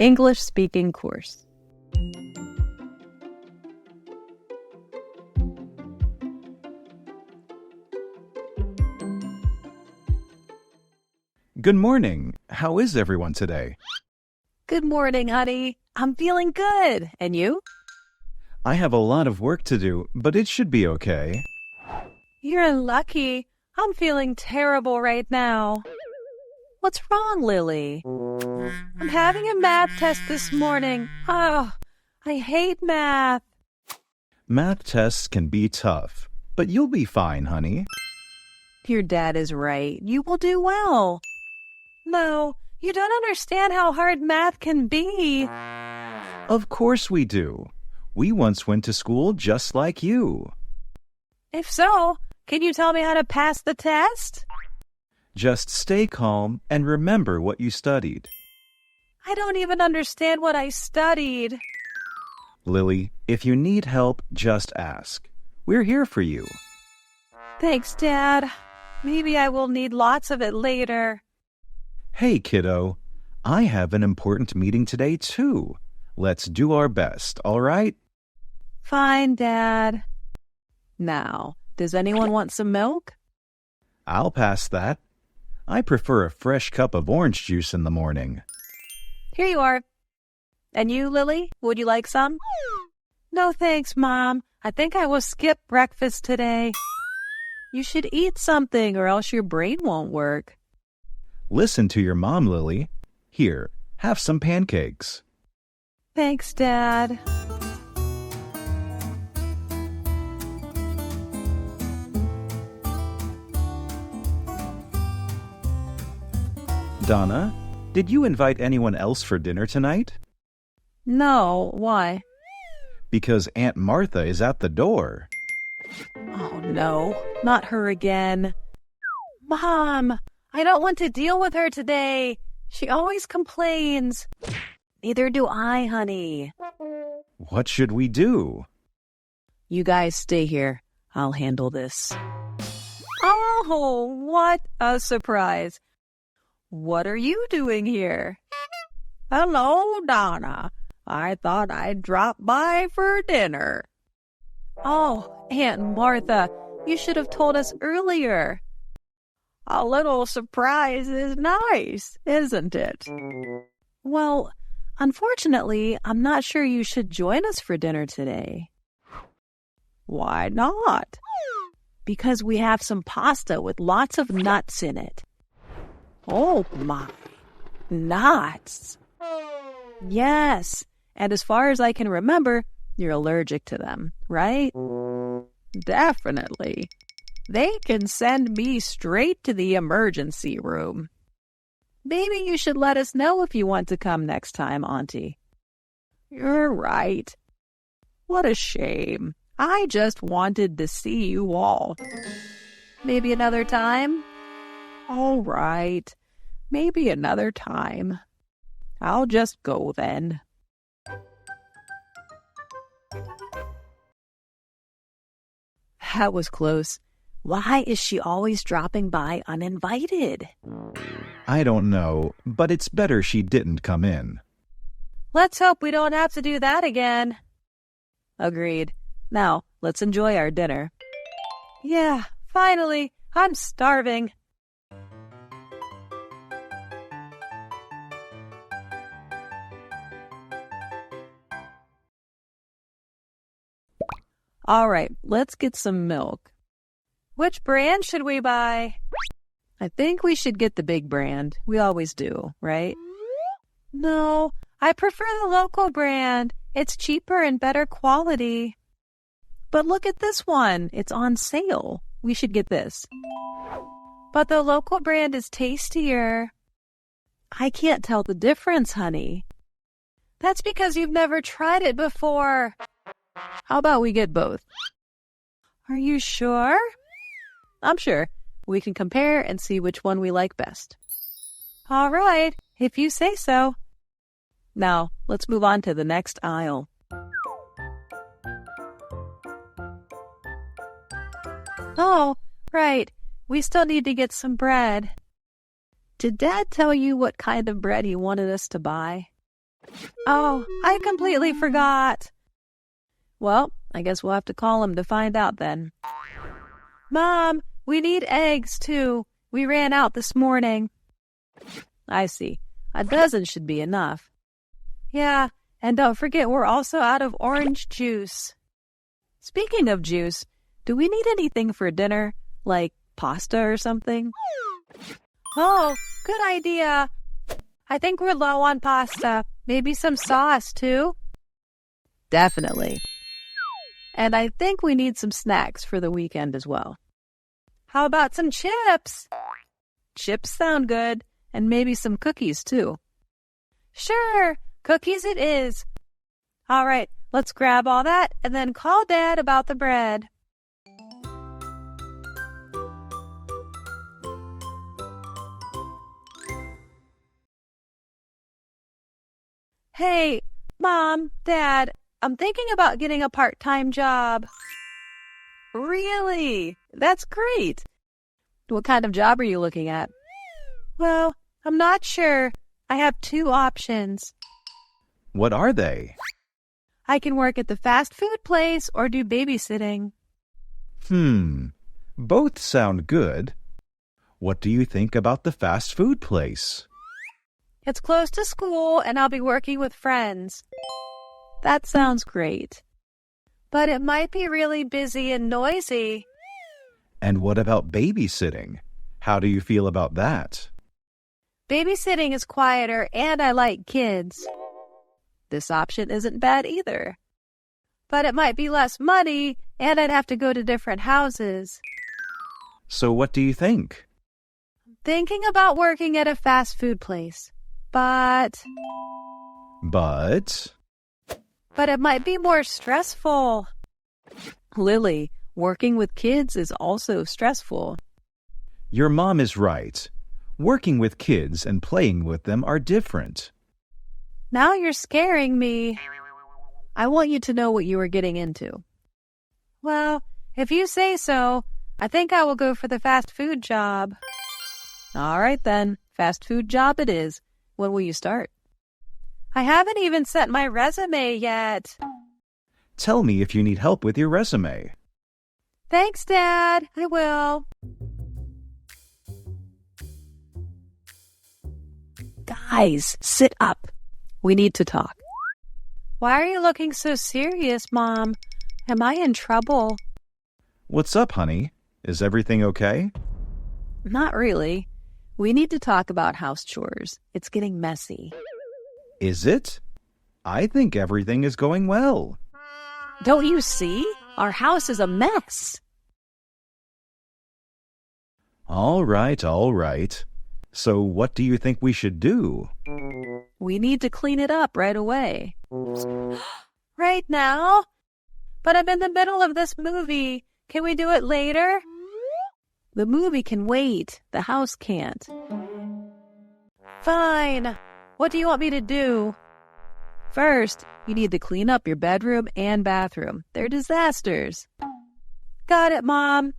English speaking course. Good morning. How is everyone today? Good morning, honey. I'm feeling good. And you? I have a lot of work to do, but it should be okay. You're lucky. I'm feeling terrible right now. What's wrong, Lily? I'm having a math test this morning. Oh, I hate math. Math tests can be tough, but you'll be fine, honey. Your dad is right. You will do well. No, you don't understand how hard math can be. Of course we do. We once went to school just like you. If so, can you tell me how to pass the test? Just stay calm and remember what you studied. I don't even understand what I studied. Lily, if you need help, just ask. We're here for you. Thanks, Dad. Maybe I will need lots of it later. Hey, kiddo. I have an important meeting today, too. Let's do our best, all right? Fine, Dad. Now, does anyone want some milk? I'll pass that. I prefer a fresh cup of orange juice in the morning. Here you are. And you, Lily, would you like some? No thanks, Mom. I think I will skip breakfast today. You should eat something or else your brain won't work. Listen to your mom, Lily. Here, have some pancakes. Thanks, Dad. Donna, did you invite anyone else for dinner tonight? No, why? Because Aunt Martha is at the door. Oh, no, not her again. Mom, I don't want to deal with her today. She always complains. Neither do I, honey. What should we do? You guys stay here. I'll handle this. Oh, what a surprise. What are you doing here? Hello, Donna. I thought I'd drop by for dinner. Oh, Aunt Martha, you should have told us earlier. A little surprise is nice, isn't it? Well, unfortunately, I'm not sure you should join us for dinner today. Why not? Because we have some pasta with lots of nuts in it. Oh my, nuts. Yes, and as far as I can remember, you're allergic to them, right? Definitely. They can send me straight to the emergency room. Maybe you should let us know if you want to come next time, Auntie. You're right. What a shame. I just wanted to see you all. Maybe another time? All right. Maybe another time. I'll just go then. That was close. Why is she always dropping by uninvited? I don't know, but it's better she didn't come in. Let's hope we don't have to do that again. Agreed. Now, let's enjoy our dinner. Yeah, finally. I'm starving. All right, let's get some milk. Which brand should we buy? I think we should get the big brand. We always do, right? No, I prefer the local brand. It's cheaper and better quality. But look at this one. It's on sale. We should get this. But the local brand is tastier. I can't tell the difference, honey. That's because you've never tried it before. How about we get both? Are you sure? I'm sure. We can compare and see which one we like best. All right, if you say so. Now, let's move on to the next aisle. Oh, right. We still need to get some bread. Did Dad tell you what kind of bread he wanted us to buy? Oh, I completely forgot. Well, I guess we'll have to call him to find out then. Mom, we need eggs too. We ran out this morning. I see. A dozen should be enough. Yeah, and don't forget we're also out of orange juice. Speaking of juice, do we need anything for dinner, like pasta or something? Oh, good idea. I think we're low on pasta. Maybe some sauce, too? Definitely. And I think we need some snacks for the weekend as well. How about some chips? Chips sound good. And maybe some cookies, too. Sure, cookies it is. All right, let's grab all that and then call Dad about the bread. Hey, Mom, Dad, I'm thinking about getting a part-time job. Really? That's great. What kind of job are you looking at? Well, I'm not sure. I have two options. What are they? I can work at the fast food place or do babysitting. Both sound good. What do you think about the fast food place? It's close to school and I'll be working with friends. That sounds great. But it might be really busy and noisy. And what about babysitting? How do you feel about that? Babysitting is quieter and I like kids. This option isn't bad either. But it might be less money and I'd have to go to different houses. So what do you think? Thinking about working at a fast food place. But it might be more stressful. Lily, working with kids is also stressful. Your mom is right. Working with kids and playing with them are different. Now you're scaring me. I want you to know what you are getting into. Well, if you say so, I think I will go for the fast food job. All right then, fast food job it is. When will you start? I haven't even sent my resume yet. Tell me if you need help with your resume. Thanks, Dad. I will. Guys, sit up. We need to talk. Why are you looking so serious, Mom? Am I in trouble? What's up, honey? Is everything okay? Not really. We need to talk about house chores. It's getting messy. Is it? I think everything is going well. Don't you see? Our house is a mess. All right. So what do you think we should do? We need to clean it up right away. Right now? But I'm in the middle of this movie. Can we do it later? The movie can wait. The house can't. Fine. What do you want me to do? First, you need to clean up your bedroom and bathroom. They're disasters. Got it, Mom.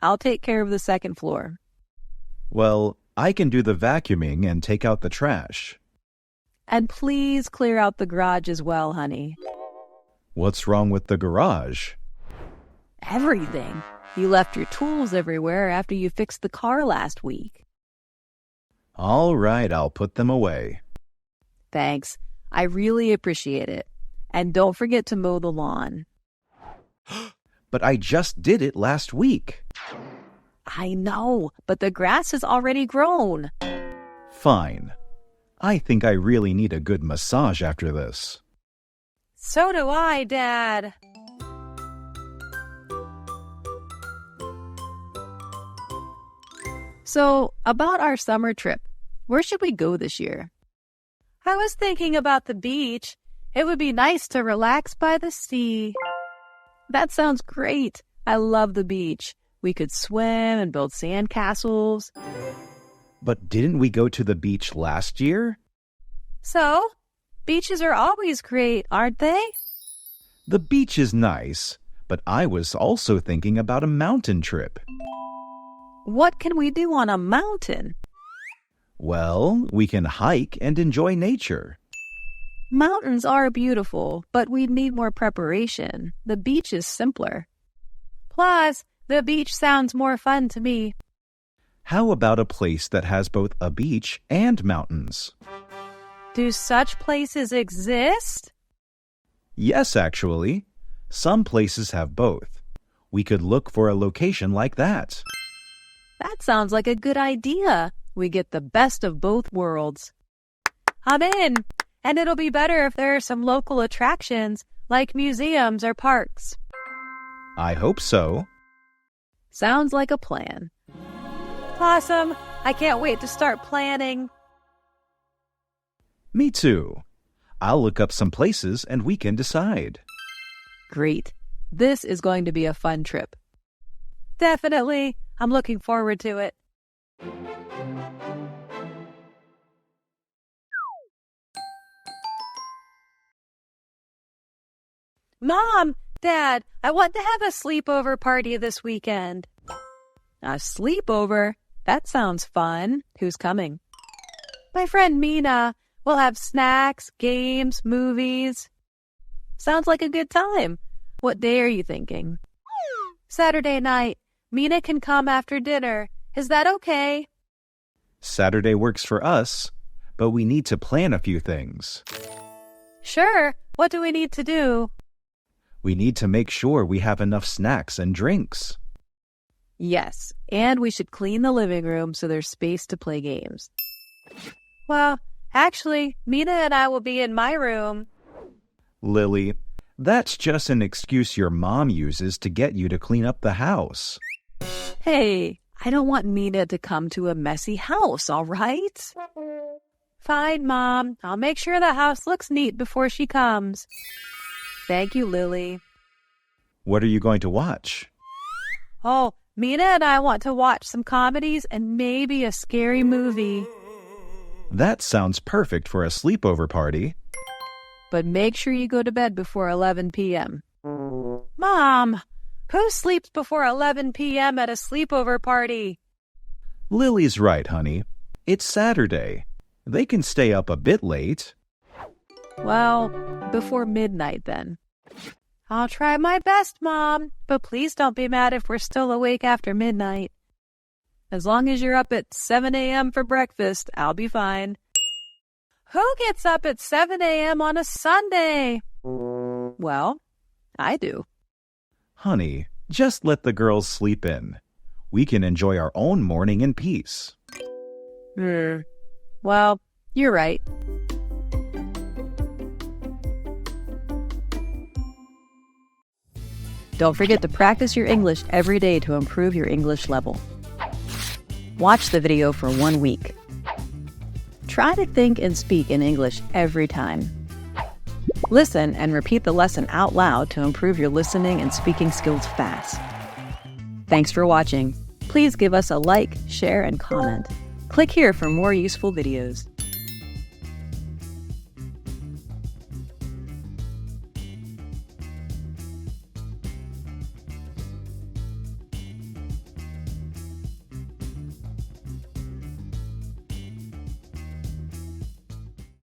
I'll take care of the second floor. Well, I can do the vacuuming and take out the trash. And please clear out the garage as well, honey. What's wrong with the garage? Everything. You left your tools everywhere after you fixed the car last week. All right, I'll put them away. Thanks. I really appreciate it. And don't forget to mow the lawn. But I just did it last week. I know, but the grass has already grown. Fine. I think I really need a good massage after this. So do I, Dad. So, about our summer trip, where should we go this year? I was thinking about the beach. It would be nice to relax by the sea. That sounds great. I love the beach. We could swim and build sand castles. But didn't we go to the beach last year? So, beaches are always great, aren't they? The beach is nice, but I was also thinking about a mountain trip. What can we do on a mountain? Well, we can hike and enjoy nature. Mountains are beautiful, but we'd need more preparation. The beach is simpler. Plus, the beach sounds more fun to me. How about a place that has both a beach and mountains? Do such places exist? Yes, actually. Some places have both. We could look for a location like that. That sounds like a good idea. We get the best of both worlds. I'm in, and it'll be better if there are some local attractions like museums or parks. I hope so. Sounds like a plan. Awesome. I can't wait to start planning. Me too. I'll look up some places and we can decide. Great. This is going to be a fun trip. Definitely. I'm looking forward to it. Mom, Dad, I want to have a sleepover party this weekend. A sleepover? That sounds fun. Who's coming? My friend Mina. We'll have snacks, games, movies. Sounds like a good time. What day are you thinking? Saturday night. Mina can come after dinner. Is that okay? Saturday works for us, but we need to plan a few things. Sure. What do we need to do? We need to make sure we have enough snacks and drinks. Yes, and we should clean the living room so there's space to play games. Well, actually, Mina and I will be in my room. Lily, that's just an excuse your mom uses to get you to clean up the house. Hey, I don't want Mina to come to a messy house, all right? Fine, Mom. I'll make sure the house looks neat before she comes. Thank you, Lily. What are you going to watch? Oh, Mina and I want to watch some comedies and maybe a scary movie. That sounds perfect for a sleepover party. But make sure you go to bed before 11 p.m. Mom, who sleeps before 11 p.m. at a sleepover party? Lily's right, honey. It's Saturday. They can stay up a bit late. Well, before midnight then. I'll try my best, Mom, but please don't be mad if we're still awake after midnight. As long as you're up at 7 a.m. for breakfast, I'll be fine. Who gets up at 7 a.m. on a Sunday? Well, I do. Honey, just let the girls sleep in. We can enjoy our own morning in peace. Well, you're right. Don't forget to practice your English every day to improve your English level. Watch the video for 1 week. Try to think and speak in English every time. Listen and repeat the lesson out loud to improve your listening and speaking skills fast. Thanks for watching. Please give us a like, share, and comment. Click here for more useful videos.